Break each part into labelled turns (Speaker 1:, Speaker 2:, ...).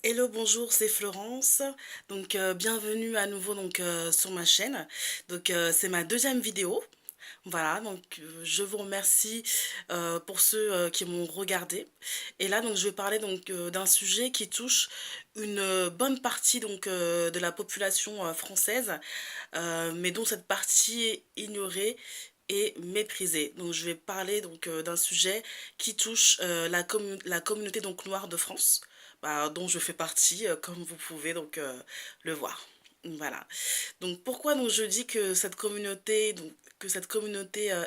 Speaker 1: Hello, bonjour, c'est Florence. Bienvenue à nouveau sur ma chaîne. C'est ma deuxième vidéo. Voilà, je vous remercie pour ceux qui m'ont regardé. Et là, je vais parler d'un sujet qui touche une bonne partie de la population française, mais dont cette partie est ignorée et méprisée. Donc, je vais parler d'un sujet qui touche la communauté noire de France, dont je fais partie, comme vous pouvez le voir. Voilà. Donc pourquoi je dis que cette communauté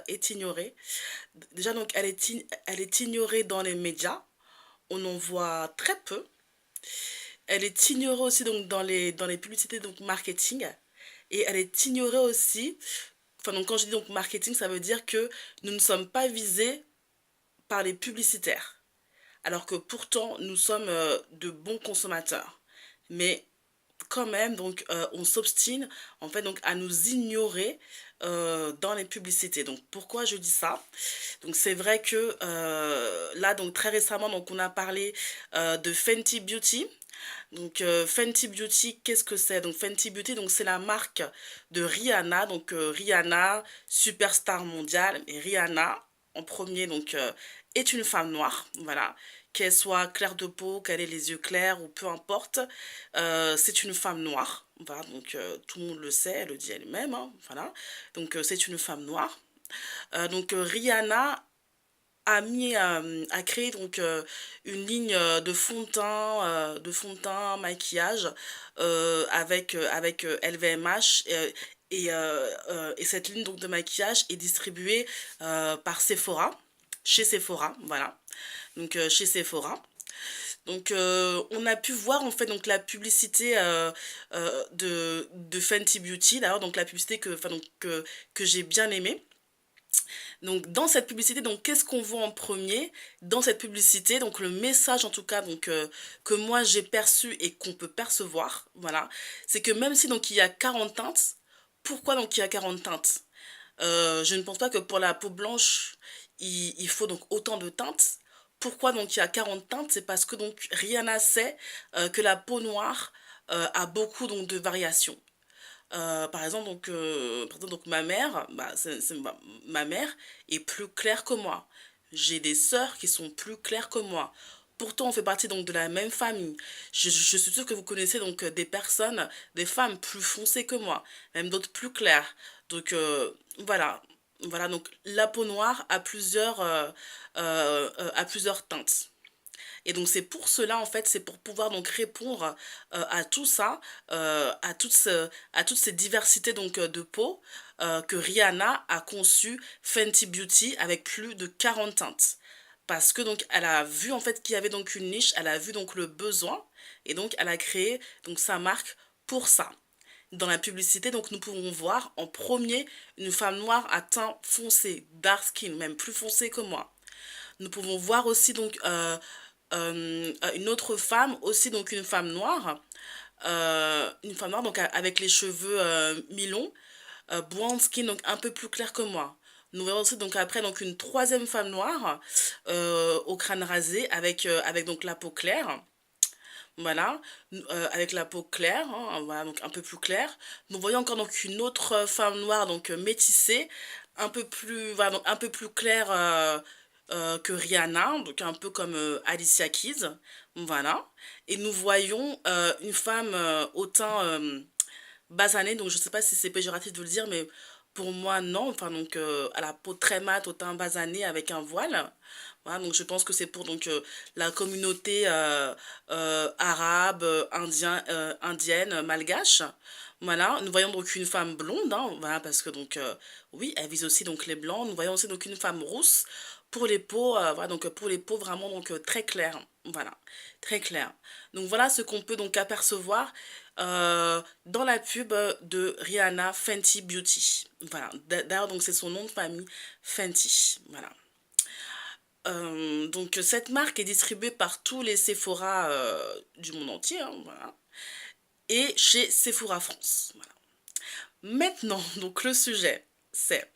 Speaker 1: est ignorée. Déjà elle est ignorée dans les médias, on en voit très peu. Elle est ignorée aussi dans les publicités marketing, et elle est ignorée aussi. Enfin quand je dis marketing, ça veut dire que nous ne sommes pas visés par les publicitaires, alors que pourtant nous sommes de bons consommateurs. Mais quand même, on s'obstine en fait à nous ignorer dans les publicités. Donc pourquoi je dis ça? Donc c'est vrai que là très récemment on a parlé de Fenty Beauty. Fenty Beauty, qu'est-ce que c'est? Donc Fenty Beauty, c'est la marque de Rihanna. Rihanna, superstar mondiale, et Rihanna en premier est une femme noire, voilà. Qu'elle soit claire de peau, qu'elle ait les yeux clairs ou peu importe, c'est une femme noire. Voilà, tout le monde le sait, elle le dit elle-même, hein, voilà. C'est une femme noire. Rihanna a créé une ligne de fond de teint maquillage avec LVMH, et cette ligne de maquillage est distribuée par Sephora, chez Sephora, voilà. Chez Sephora. On a pu voir en fait la publicité de Fenty Beauty, d'ailleurs la publicité que j'ai bien aimée. Dans cette publicité, qu'est-ce qu'on voit en premier dans cette publicité? Le message en tout cas que moi j'ai perçu et qu'on peut percevoir, voilà, c'est que même si il y a 40 teintes, pourquoi il y a 40 teintes? Je ne pense pas que pour la peau blanche, il faut autant de teintes. Pourquoi il y a 40 teintes? C'est parce que Rihanna sait que la peau noire a beaucoup de variations. Par exemple, ma mère, ma mère est plus claire que moi. J'ai des sœurs qui sont plus claires que moi. Pourtant, on fait partie de la même famille. Je suis sûre que vous connaissez des personnes, des femmes plus foncées que moi, même d'autres plus claires. Voilà. Voilà, la peau noire a plusieurs teintes. Et c'est pour cela, en fait, c'est pour pouvoir répondre à tout ça, à toutes ces diversités de peau, que Rihanna a conçu Fenty Beauty avec plus de 40 teintes. Parce que elle a vu en fait qu'il y avait une niche, elle a vu le besoin, et elle a créé sa marque pour ça. Dans la publicité, nous pouvons voir en premier une femme noire à teint foncé, dark skin, même plus foncé que moi. Nous pouvons voir aussi une autre femme, aussi une femme noire avec les cheveux mi-longs, brown skin, un peu plus clair que moi. Nous verrons aussi après une troisième femme noire au crâne rasé avec la peau claire. Voilà, avec la peau claire, hein, voilà, un peu plus claire. Nous voyons encore une autre femme noire métissée, un peu plus, voilà, un peu plus claire que Rihanna, donc un peu comme Alicia Keys, voilà. Et nous voyons une femme au teint basané, donc je sais pas si c'est péjoratif de le dire, mais pour moi non, enfin à la peau très mate, au teint basané avec un voile. Voilà, je pense que c'est pour la communauté arabe, indienne, malgache. Voilà, nous voyons une femme blonde, hein, voilà, parce que oui, elle vise aussi les blancs. Nous voyons aussi une femme rousse pour les peaux, voilà, pour les peaux vraiment très claires, voilà, très claires. Donc voilà ce qu'on peut apercevoir dans la pub de Rihanna, Fenty Beauty. Voilà, d'ailleurs c'est son nom de famille, Fenty, voilà. Cette marque est distribuée par tous les Sephora du monde entier, hein, voilà, et chez Sephora France, voilà. Maintenant, le sujet, c'est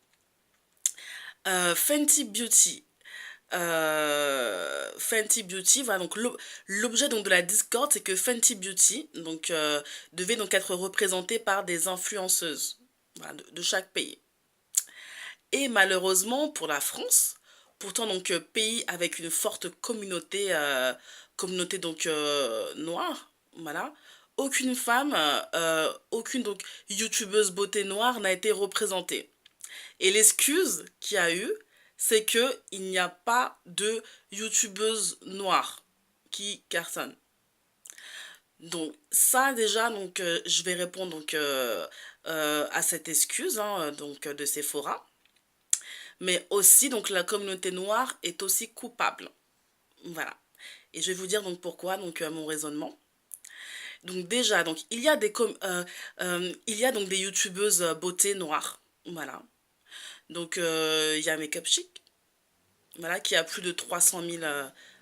Speaker 1: Fenty Beauty. Fenty Beauty, voilà, donc l'objet donc de la discorde, c'est que Fenty Beauty donc devait donc être représenté par des influenceuses, voilà, de chaque pays. Et malheureusement pour la France, pourtant donc pays avec une forte communauté donc noire, voilà, aucune femme, aucune donc youtubeuse beauté noire n'a été représentée. Et l'excuse qu'il y a eu, c'est que il n'y a pas de youtubeuse noire qui cartonne. Donc ça déjà, donc je vais répondre donc à cette excuse hein, donc de Sephora. Mais aussi donc la communauté noire est aussi coupable. Voilà. Et je vais vous dire donc pourquoi donc mon raisonnement. Donc déjà donc il y a donc des youtubeuses beauté noire. Voilà. Donc il y a Makeup Chic, voilà, qui a plus de 300 000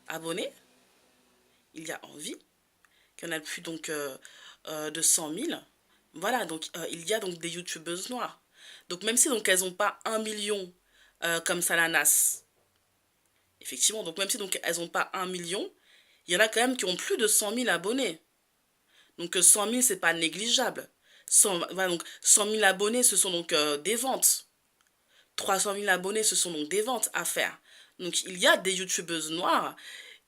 Speaker 1: abonnés. Il y a Envie, qui en a plus donc de 100 000. Voilà, donc il y a donc des youtubeuses noires. Donc même si donc elles n'ont pas 1 million comme Salanas, effectivement, donc même si donc elles n'ont pas 1 million, il y en a quand même qui ont plus de 100 000 abonnés. Donc 100 000, c'est pas négligeable. 100, voilà, donc 100 000 abonnés, ce sont donc des ventes. 300 000 abonnés, ce sont donc des ventes à faire. Donc il y a des youtubeuses noires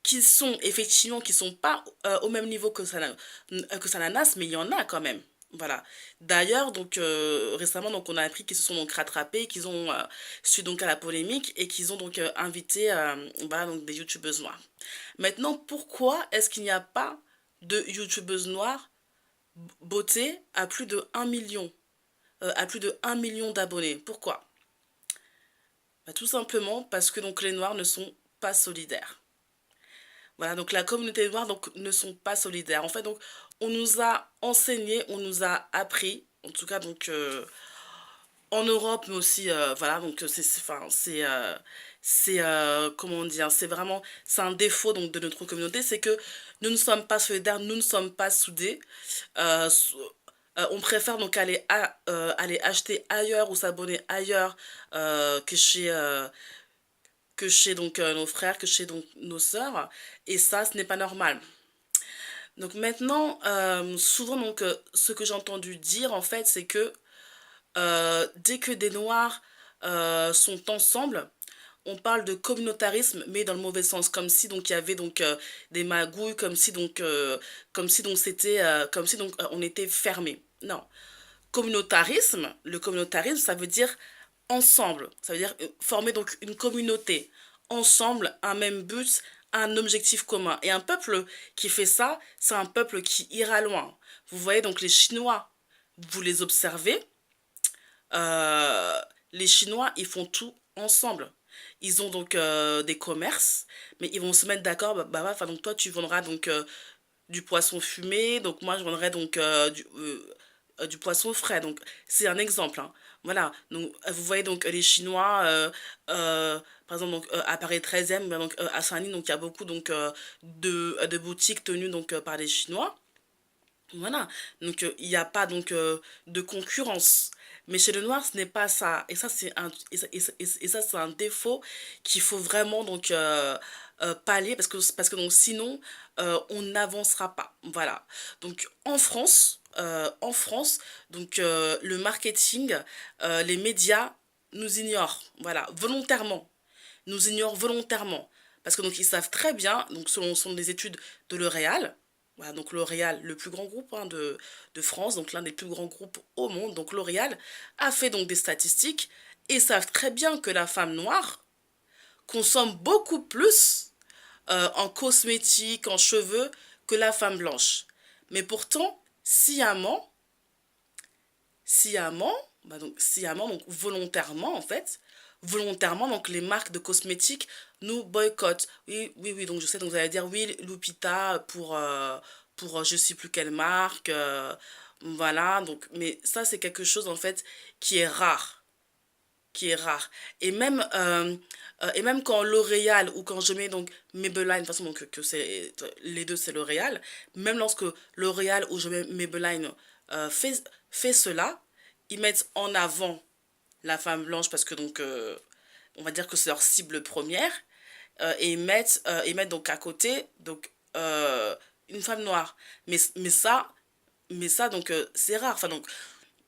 Speaker 1: qui sont effectivement, qui sont pas au même niveau que Salanas, mais il y en a quand même. Voilà. D'ailleurs, donc récemment, donc on a appris qu'ils se sont donc rattrapés, qu'ils ont su donc à la polémique et qu'ils ont donc invité voilà, donc des youtubeuses noires. Maintenant, pourquoi est-ce qu'il n'y a pas de youtubeuses noires beauté à plus de 1 million, à plus de 1 million d'abonnés? Pourquoi? Bah, tout simplement parce que donc les noirs ne sont pas solidaires. Voilà, donc la communauté noire donc, ne sont pas solidaires. En fait, donc, on nous a enseigné, on nous a appris, en tout cas donc en Europe, mais aussi, voilà, donc enfin, comment dire, c'est vraiment, c'est un défaut donc de notre communauté, c'est que nous ne sommes pas solidaires, nous ne sommes pas soudés. Euh, on préfère donc aller acheter ailleurs ou s'abonner ailleurs que chez donc nos frères, que chez donc nos sœurs, et ça, ce n'est pas normal. Donc maintenant, souvent donc ce que j'ai entendu dire en fait, c'est que dès que des noirs sont ensemble, on parle de communautarisme, mais dans le mauvais sens, comme si donc il y avait donc des magouilles, comme si donc c'était, comme si donc on était fermé. Non, le communautarisme, ça veut dire ensemble, ça veut dire former donc une communauté, ensemble, un même but, un objectif commun. Et un peuple qui fait ça, c'est un peuple qui ira loin. Vous voyez donc les Chinois, vous les observez, euh, les Chinois, ils font tout ensemble. Ils ont donc des commerces, mais ils vont se mettre d'accord, enfin, donc toi tu vendras donc du poisson fumé, donc moi je vendrai donc du poisson frais. Donc c'est un exemple. Hein. Voilà, donc vous voyez donc les Chinois, par exemple donc, à Paris 13e, ben, donc, à Saint-Denis, donc il y a beaucoup donc, de boutiques tenues donc, par les Chinois. Voilà, donc il n'y a pas donc de concurrence. Mais chez le noir, ce n'est pas ça. Et ça, c'est un défaut qu'il faut vraiment donc pallier parce que donc sinon on n'avancera pas. Voilà. Donc en France, donc le marketing, les médias nous ignorent. Voilà, volontairement. Nous ignorent volontairement. Parce que donc ils savent très bien, donc selon sont des études de L'Oréal, voilà, donc L'Oréal, le plus grand groupe hein, de France, donc l'un des plus grands groupes au monde. Donc L'Oréal a fait donc des statistiques et savent très bien que la femme noire consomme beaucoup plus en cosmétiques, en cheveux que la femme blanche. Mais pourtant, sciemment, donc sciemment, donc volontairement en fait, volontairement, donc les marques de cosmétiques nous boycottent. Oui, oui, oui, donc je sais, donc vous allez dire oui, Lupita pour je sais plus quelle marque, voilà, donc, mais ça c'est quelque chose en fait qui est rare, qui est rare. Et même quand L'Oréal ou quand je mets donc Maybelline, de toute façon donc que c'est les deux c'est L'Oréal, même lorsque L'Oréal ou je mets Maybelline fait cela, ils mettent en avant la femme blanche parce que donc on va dire que c'est leur cible première et mettre donc à côté donc une femme noire. Mais, mais ça, donc c'est rare. Enfin, donc,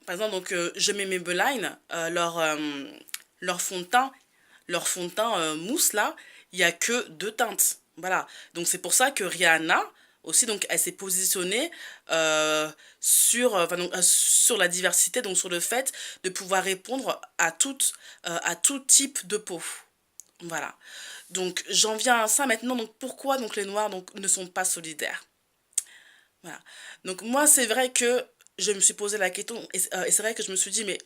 Speaker 1: par exemple, donc, je mets mes Maybelline, leur fond de teint, mousse là, il y a que deux teintes. Voilà. Donc c'est pour ça que Rihanna aussi donc elle s'est positionnée enfin, donc, sur la diversité, donc sur le fait de pouvoir répondre à tout type de peau. Voilà. Donc j'en viens à ça maintenant. Donc pourquoi donc les Noirs donc ne sont pas solidaires? Voilà. Donc moi c'est vrai que je me suis posé la question et c'est vrai que je me suis dit mais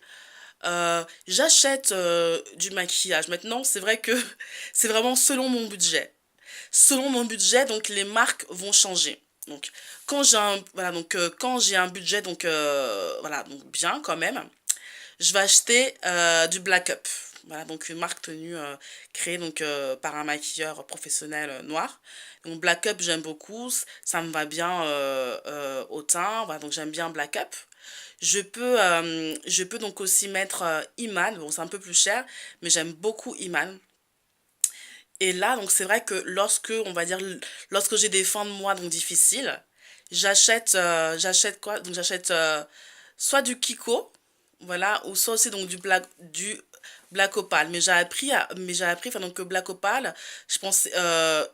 Speaker 1: j'achète du maquillage. Maintenant, c'est vrai que c'est vraiment selon mon budget. Selon mon budget, donc les marques vont changer. Donc quand j'ai un budget donc voilà donc bien quand même, je vais acheter du Black Up. Voilà, donc une marque tenue, créée donc par un maquilleur professionnel noir. Donc Black Up, j'aime beaucoup, ça me va bien au teint, voilà, donc j'aime bien Black Up. Je peux donc aussi mettre Iman, bon c'est un peu plus cher, mais j'aime beaucoup Iman. Et là, donc c'est vrai que on va dire, lorsque j'ai des fins de mois donc difficiles, j'achète quoi? Donc j'achète soit du Kiko, voilà, ou soit aussi donc du Black Opal. Mais j'ai appris, enfin donc que Black Opal, je pense,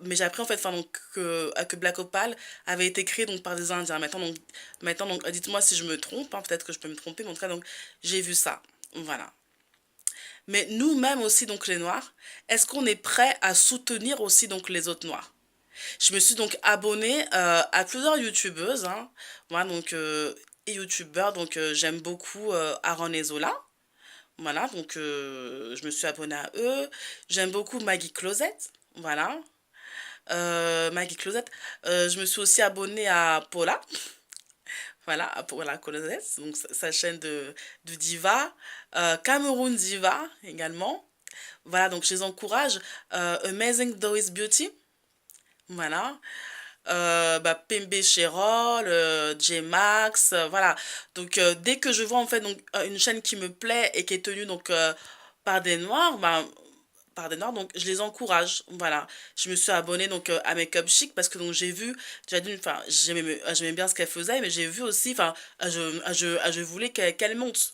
Speaker 1: mais j'ai appris en fait, enfin donc que Black Opal avait été créé donc par des Indiens. Maintenant donc, dites-moi si je me trompe, hein, peut-être que je peux me tromper, mais en tout cas donc j'ai vu ça, voilà. Mais nous-mêmes aussi, donc les Noirs, est-ce qu'on est prêt à soutenir aussi donc les autres Noirs? Je me suis donc abonnée à plusieurs youtubeuses, hein, voilà, donc, et youtubeurs, donc j'aime beaucoup Aaron et Zola, voilà, donc je me suis abonnée à eux. J'aime beaucoup Maggie Closet, voilà, Maggie Closet. Je me suis aussi abonnée à Paula, voilà, pour la Closet, donc sa chaîne de diva, Cameroun Diva également. Voilà, donc je les encourage. Amazing Doris Beauty, voilà. Pembe Cherol, J-Max, voilà. Donc dès que je vois en fait donc, une chaîne qui me plaît et qui est tenue donc par des noirs, donc je les encourage. Voilà. Je me suis abonnée donc à Makeup Chic parce que donc j'ai vu, enfin j'aimais bien ce qu'elle faisait, mais j'ai vu aussi, enfin je voulais qu'elle monte.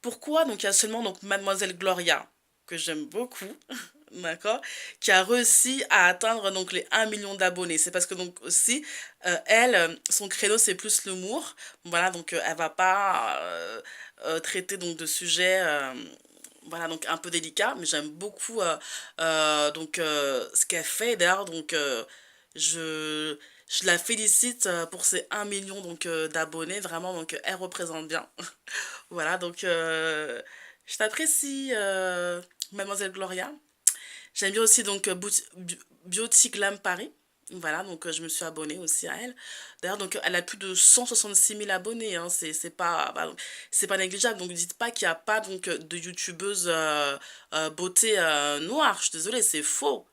Speaker 1: Pourquoi donc il y a seulement donc Mademoiselle Gloria, que j'aime beaucoup, d'accord, qui a réussi à atteindre donc les 1 million d'abonnés. C'est parce que donc aussi, elle, son credo c'est plus l'humour. Voilà, donc elle va pas traiter donc de sujets voilà donc un peu délicats, mais j'aime beaucoup ce qu'elle fait. D'ailleurs, donc je je la félicite pour ses 1 million donc d'abonnés. Vraiment, donc elle représente bien. Voilà, donc je t'apprécie, Mademoiselle Gloria. J'aime bien aussi donc Beauty Glam Paris. Voilà, donc je me suis abonnée aussi à elle. D'ailleurs, donc elle a plus de 166 000 abonnés, hein, c'est pas négligeable. Donc dites pas qu'il n'y a pas donc de youtubeuse beauté noire. Je suis désolée, c'est faux.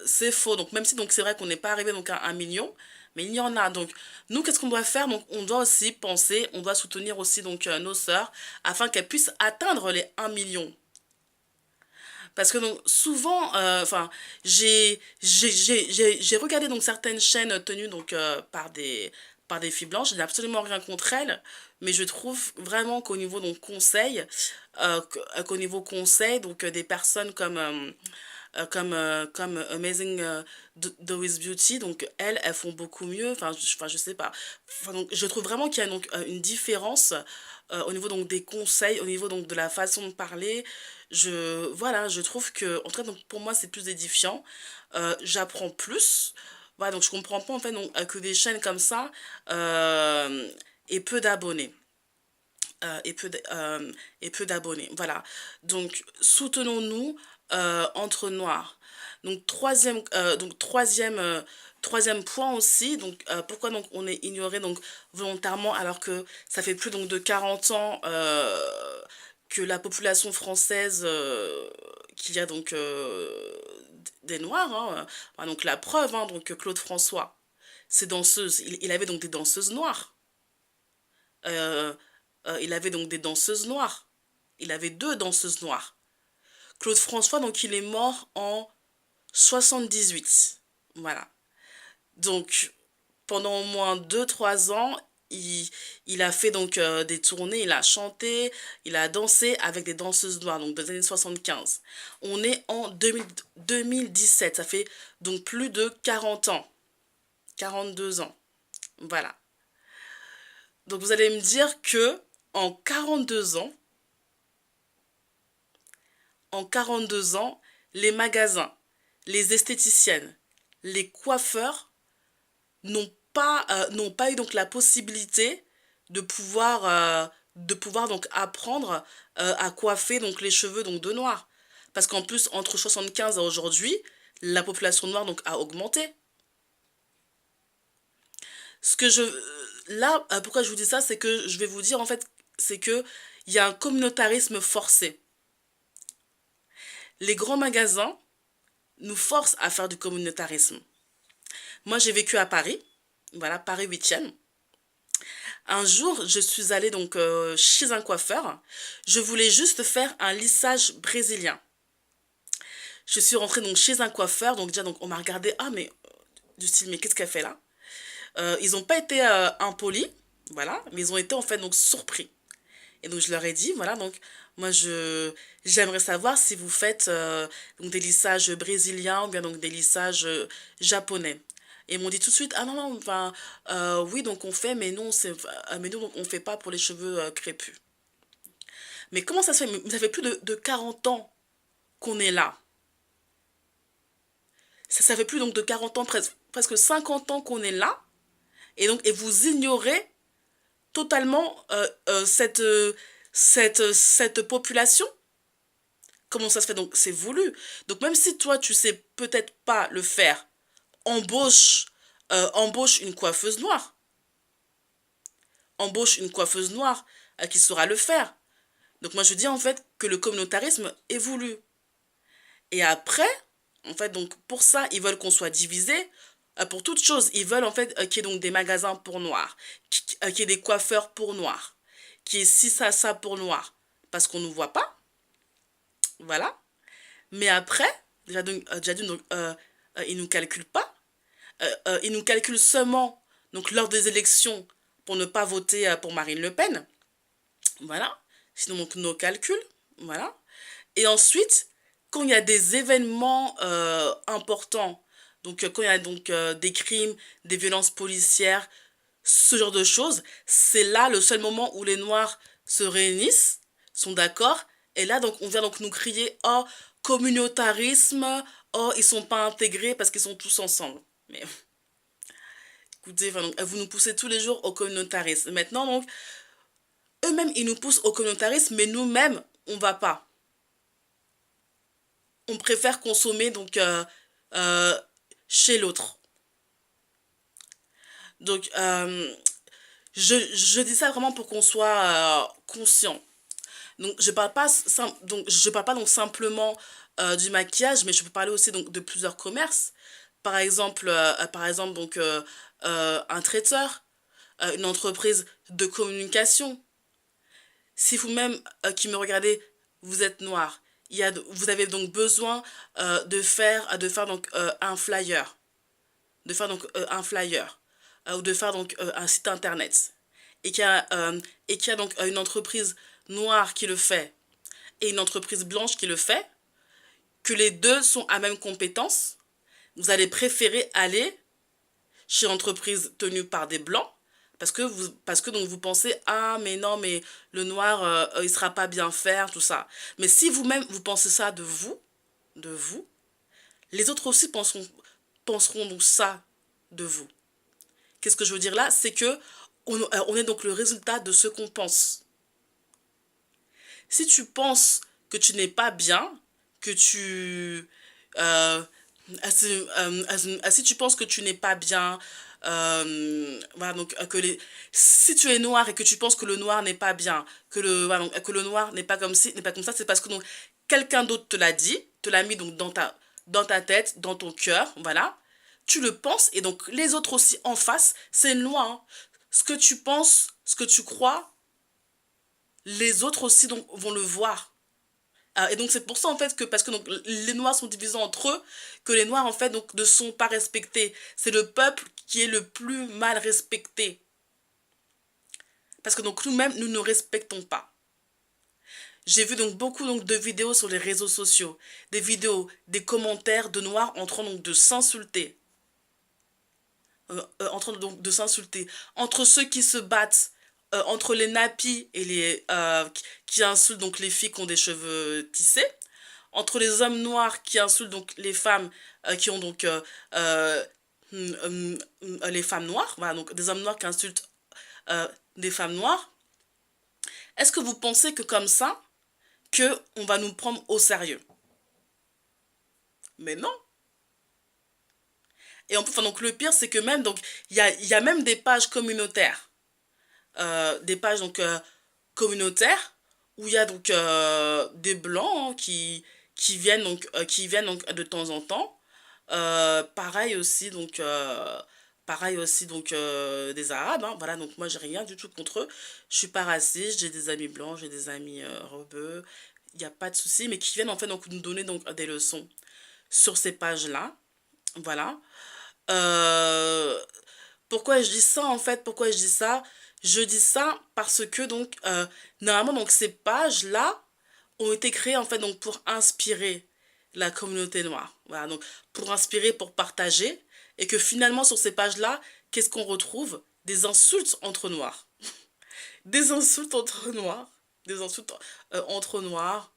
Speaker 1: C'est faux. Donc même si donc c'est vrai qu'on n'est pas arrivé donc à 1 million, mais il y en a. Donc nous, qu'est-ce qu'on doit faire? Donc on doit aussi penser, on doit soutenir aussi donc nos sœurs afin qu'elles puissent atteindre les 1 million. Parce que donc souvent, enfin, j'ai regardé donc certaines chaînes tenues donc par des filles blanches. Je n'ai absolument rien contre elles, mais je trouve vraiment qu'au niveau donc conseil, qu'au niveau conseil, donc des personnes comme Amazing Doris Beauty, donc elles font beaucoup mieux, enfin, je sais pas. Enfin, donc, je trouve vraiment qu'il y a donc une différence au niveau donc des conseils, au niveau donc de la façon de parler. Voilà, je trouve que, en tout cas, donc, pour moi, c'est plus édifiant. J'apprends plus. Voilà, donc je comprends pas en fait donc, que des chaînes comme ça aient peu d'abonnés. euh, et peu d'- euh, et peu d'abonnés. Voilà. Donc, soutenons-nous entre noirs. Donc, troisième point aussi. Donc, pourquoi donc on est ignoré donc volontairement alors que ça fait plus donc de 40 ans que la population française qu'il y a donc des noirs. Hein. Donc, la preuve, hein, donc Claude François, ces danseuses, il avait donc des danseuses noires. Il avait donc des danseuses noires. Il avait deux danseuses noires. Claude François, donc il est mort en 78. Voilà. Donc, pendant au moins 2 3 ans, il, il a fait donc des tournées, il a chanté, il a dansé avec des danseuses noires, donc des années 75. On est en 2017, ça fait donc plus de 40 ans, 42 ans. Voilà. Donc vous allez me dire que en 42 ans, en 42 ans, les magasins, les esthéticiennes, les coiffeurs n'ont pas eu donc la possibilité de pouvoir donc apprendre à coiffer donc les cheveux donc de noir. Parce qu'en plus, entre 75 à aujourd'hui, la population noire donc a augmenté. Ce que je là pourquoi je vous dis ça, c'est que je vais vous dire en fait, c'est que il y a un communautarisme forcé. Les grands magasins nous forcent à faire du communautarisme. Moi, j'ai vécu à Paris, voilà, Paris 8e. Un jour, je suis allée donc chez un coiffeur. Je voulais juste faire un lissage brésilien. Je suis rentrée donc chez un coiffeur, donc déjà donc on m'a regardé, ah mais du style mais qu'est-ce qu'elle fait là? Ils n'ont pas été impolis, voilà, mais ils ont été en fait donc surpris. Et donc je leur ai dit, voilà, donc moi j'aimerais savoir si vous faites donc des lissages brésiliens ou bien donc des lissages japonais. Et ils m'ont dit tout de suite, ah non, non, enfin, oui, donc on fait, mais non, mais nous, donc, on fait pas pour les cheveux crépus. Mais comment ça se fait? Mais ça fait plus de 40 ans qu'on est là. Ça fait plus donc de 40 ans, presque 50 ans qu'on est là. Et vous ignorez totalement cette population. Comment ça se fait? Donc c'est voulu. Donc même si toi tu sais peut-être pas le faire, embauche une coiffeuse noire. Embauche une coiffeuse noire qui saura le faire. Donc moi je dis en fait que le communautarisme est voulu. Et après, en fait, donc pour ça, ils veulent qu'on soit divisé. Pour toute chose, ils veulent en fait qu'il y ait donc des magasins pour noirs, qu'il y ait des coiffeurs pour noirs, qu'il y ait ci, ça pour noirs. Parce qu'on ne nous voit pas, voilà. Mais après, déjà donc, ils ne nous calculent pas. Ils nous calculent seulement donc, lors des élections pour ne pas voter pour Marine Le Pen. Voilà. Sinon, donc, nos calculs. Voilà. Et ensuite, quand il y a des événements importants, donc quand il y a donc des crimes, des violences policières, ce genre de choses, c'est là le seul moment où les Noirs se réunissent, sont d'accord, et là donc on vient donc nous crier oh communautarisme, oh ils sont pas intégrés parce qu'ils sont tous ensemble. Mais écoutez, enfin, donc, vous nous poussez tous les jours au communautarisme. Maintenant donc eux-mêmes ils nous poussent au communautarisme, mais nous-mêmes on va pas. On préfère consommer donc euh, chez l'autre. Donc je dis ça vraiment pour qu'on soit conscient. Donc je parle pas donc simplement du maquillage, mais je peux parler aussi donc de plusieurs commerces. Par exemple donc un traiteur, une entreprise de communication. Si vous-même qui me regardez, vous êtes noir, vous avez donc besoin de faire donc un flyer, de faire donc un flyer ou de faire donc un site internet et qu'il y a donc une entreprise noire qui le fait et une entreprise blanche qui le fait, que les deux sont à même compétence, vous allez préférer aller chez l'entreprise tenue par des blancs parce que donc vous pensez ah mais non mais le noir il sera pas bien faire tout ça. Mais si vous-même vous pensez ça de vous, les autres aussi penseront donc ça de vous. Qu'est-ce que je veux dire là? C'est que on est donc le résultat de ce qu'on pense. Si tu penses que tu n'es pas bien, que tu... euh, si tu penses que tu n'es pas bien, voilà, donc, si tu es noir et que tu penses que le noir n'est pas bien, voilà, donc, que le noir n'est pas comme ci, n'est pas comme ça, c'est parce que donc, quelqu'un d'autre te l'a dit, te l'a mis donc, dans ta tête, dans ton cœur, voilà. Tu le penses et donc les autres aussi en face, c'est une loi. Hein. Ce que tu penses, ce que tu crois, les autres aussi donc, vont le voir. Et donc c'est pour ça en fait que, parce que donc les Noirs sont divisés entre eux, que les Noirs en fait donc ne sont pas respectés. C'est le peuple qui est le plus mal respecté. Parce que donc nous-mêmes, nous ne respectons pas. J'ai vu donc beaucoup donc de vidéos sur les réseaux sociaux, des vidéos, des commentaires de Noirs en train donc de s'insulter, en train donc de s'insulter, entre ceux qui se battent, entre les nappies et les qui insultent donc les filles qui ont des cheveux tissés, entre les hommes noirs qui insultent donc les femmes qui ont donc euh, les femmes noires, voilà, donc des hommes noirs qui insultent des femmes noires. Est-ce que vous pensez que comme ça, que on va nous prendre au sérieux? Mais non. Et en plus, enfin, donc le pire, c'est que même donc il y a même des pages communautaires, des pages donc communautaires où il y a donc des blancs hein, qui viennent donc de temps en temps. Pareil aussi donc des Arabes, hein, voilà, donc moi j'ai rien du tout contre eux, je suis pas raciste, j'ai des amis blancs, j'ai des amis rebeux, il n'y a pas de souci, mais qui viennent en fait donc nous donner donc des leçons sur ces pages là, voilà. euh, Pourquoi je dis ça en fait, pourquoi je dis ça? Je dis ça parce que donc normalement donc ces pages là ont été créées en fait donc pour inspirer la communauté noire, voilà, donc pour inspirer, pour partager, et que finalement sur ces pages là, qu'est-ce qu'on retrouve? Des insultes entre noirs. Des insultes entre noirs, des insultes entre noirs,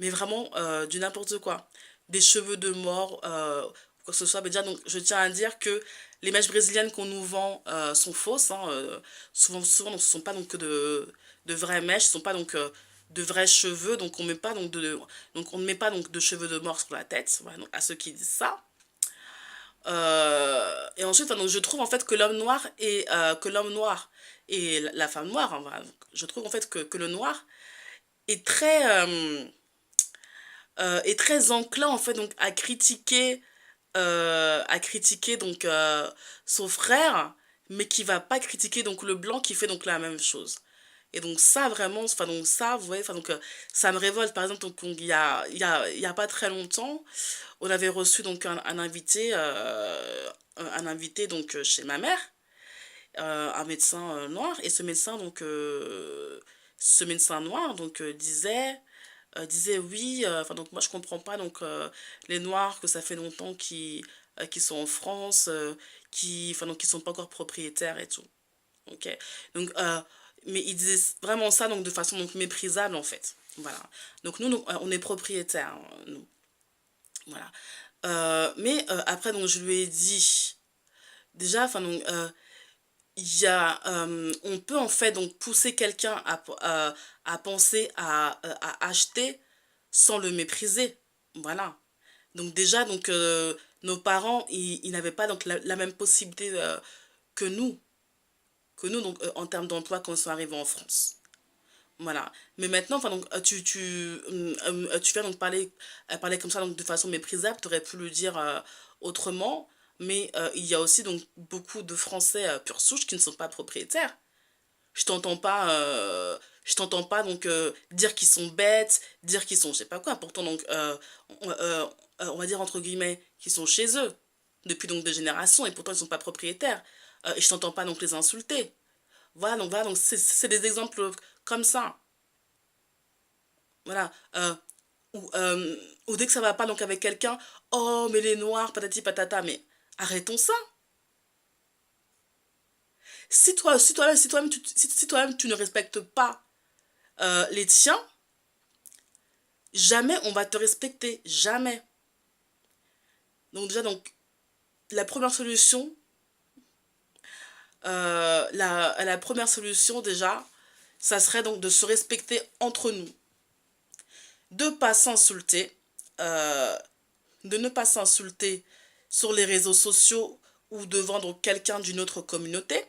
Speaker 1: mais vraiment du n'importe quoi. Des cheveux de mort, quoi que ce soit. Mais déjà, donc, je tiens à dire que les mèches brésiliennes qu'on nous vend sont fausses, hein, souvent, donc, ce ne sont pas donc, que de vraies mèches, ce ne sont pas donc de vrais cheveux, donc on met pas donc on ne met pas donc de cheveux de mort sur la tête, voilà, donc, à ceux qui disent ça. Et ensuite, enfin, donc, je trouve en fait que l'homme noir et la femme noire, hein, voilà, donc, je trouve en fait que le noir est est très enclin en fait donc à critiquer donc son frère, mais qui va pas critiquer donc le blanc qui fait donc la même chose. Et donc ça vraiment, enfin donc ça, vous voyez, enfin donc ça me révolte. Par exemple, donc il y a pas très longtemps, on avait reçu donc un invité donc chez ma mère, un médecin noir, et ce médecin noir donc disait oui, enfin donc moi je comprends pas donc les noirs que ça fait longtemps qui sont en France, enfin donc qui sont pas encore propriétaires et tout. OK. Donc mais il disait vraiment ça donc de façon donc méprisable en fait. Voilà. Donc nous, on est propriétaires, hein, nous. Voilà. Mais après donc je lui ai dit déjà enfin donc on peut en fait donc pousser quelqu'un à penser à acheter sans le mépriser. Voilà. Donc déjà, donc, nos parents, ils n'avaient pas donc la même possibilité que nous, donc, en termes d'emploi quand ils sont arrivés en France. Voilà. Mais maintenant, enfin, donc, tu viens donc parler comme ça donc, de façon méprisable, tu aurais pu le dire autrement, mais il y a aussi donc beaucoup de Français pure souche qui ne sont pas propriétaires. Je t'entends pas, je t'entends pas donc dire qu'ils sont bêtes, dire qu'ils sont je sais pas quoi. Pourtant donc on va dire entre guillemets qu'ils sont chez eux depuis donc des générations et pourtant ils sont pas propriétaires. Et je t'entends pas donc les insulter. Voilà donc c'est des exemples comme ça. Voilà. Ou dès que ça va pas donc avec quelqu'un, oh mais les noirs patati patata, mais arrêtons ça. Si toi-même si toi-même tu ne respectes pas les tiens, jamais on va te respecter, jamais. Donc déjà, donc, la première solution, la première solution déjà, ça serait donc de se respecter entre nous, de pas s'insulter, euh, de ne pas s'insulter sur les réseaux sociaux ou devant donc quelqu'un d'une autre communauté.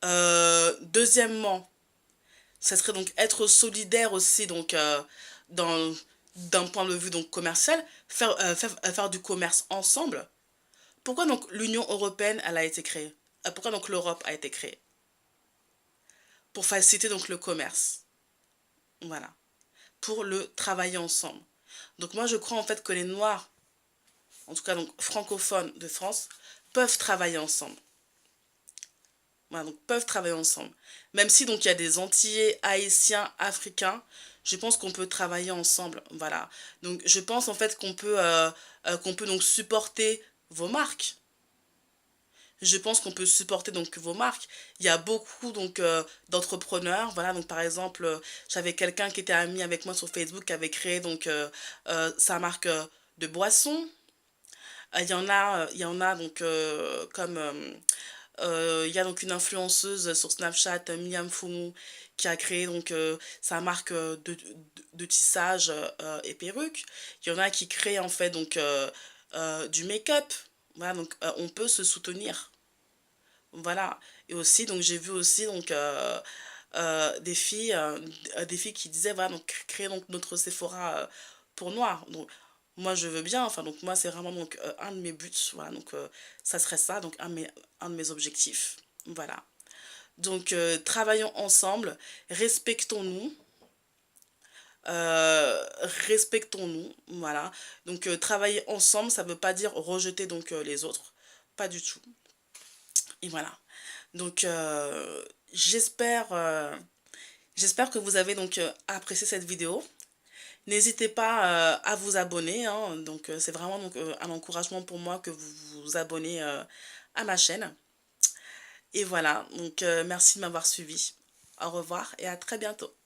Speaker 1: Deuxièmement, ça serait donc être solidaire aussi donc dans d'un point de vue donc commercial, faire du commerce ensemble. Pourquoi donc l'Union européenne elle a été créée? Pourquoi donc l'Europe a été créée? Pour faciliter donc le commerce. Voilà. pour le travailler ensemble. Donc moi, je crois en fait que les Noirs, en tout cas donc francophones de France, peuvent travailler ensemble. Voilà, donc peuvent travailler ensemble. Même si donc il y a des Antillais, Haïtiens, Africains, je pense qu'on peut travailler ensemble. Voilà. Donc je pense en fait qu'on peut donc supporter vos marques. Je pense qu'on peut supporter donc vos marques. Il y a beaucoup donc d'entrepreneurs. Voilà, donc par exemple, j'avais quelqu'un qui était ami avec moi sur Facebook qui avait créé donc sa marque de boissons. Il y en a donc comme il y a donc une influenceuse sur Snapchat, Miam Fumu, qui a créé donc sa marque de tissage et perruque. Il y en a qui créent en fait donc du make-up. Voilà, donc on peut se soutenir. Voilà. Et aussi, donc j'ai vu aussi donc des filles qui disaient voilà donc créer donc notre Sephora pour noirs. Donc moi je veux bien. Enfin donc moi c'est vraiment donc un de mes buts. Voilà donc ça serait ça donc un de mes objectifs. Voilà. Donc travaillons ensemble, respectons-nous. Respectons-nous, voilà. Donc travailler ensemble, ça ne veut pas dire rejeter donc les autres, pas du tout. Et voilà. Donc j'espère que vous avez donc apprécié cette vidéo. N'hésitez pas à vous abonner, hein. Donc c'est vraiment donc, un encouragement pour moi que vous vous abonnez à ma chaîne. Et voilà, donc merci de m'avoir suivi. Au revoir et à très bientôt.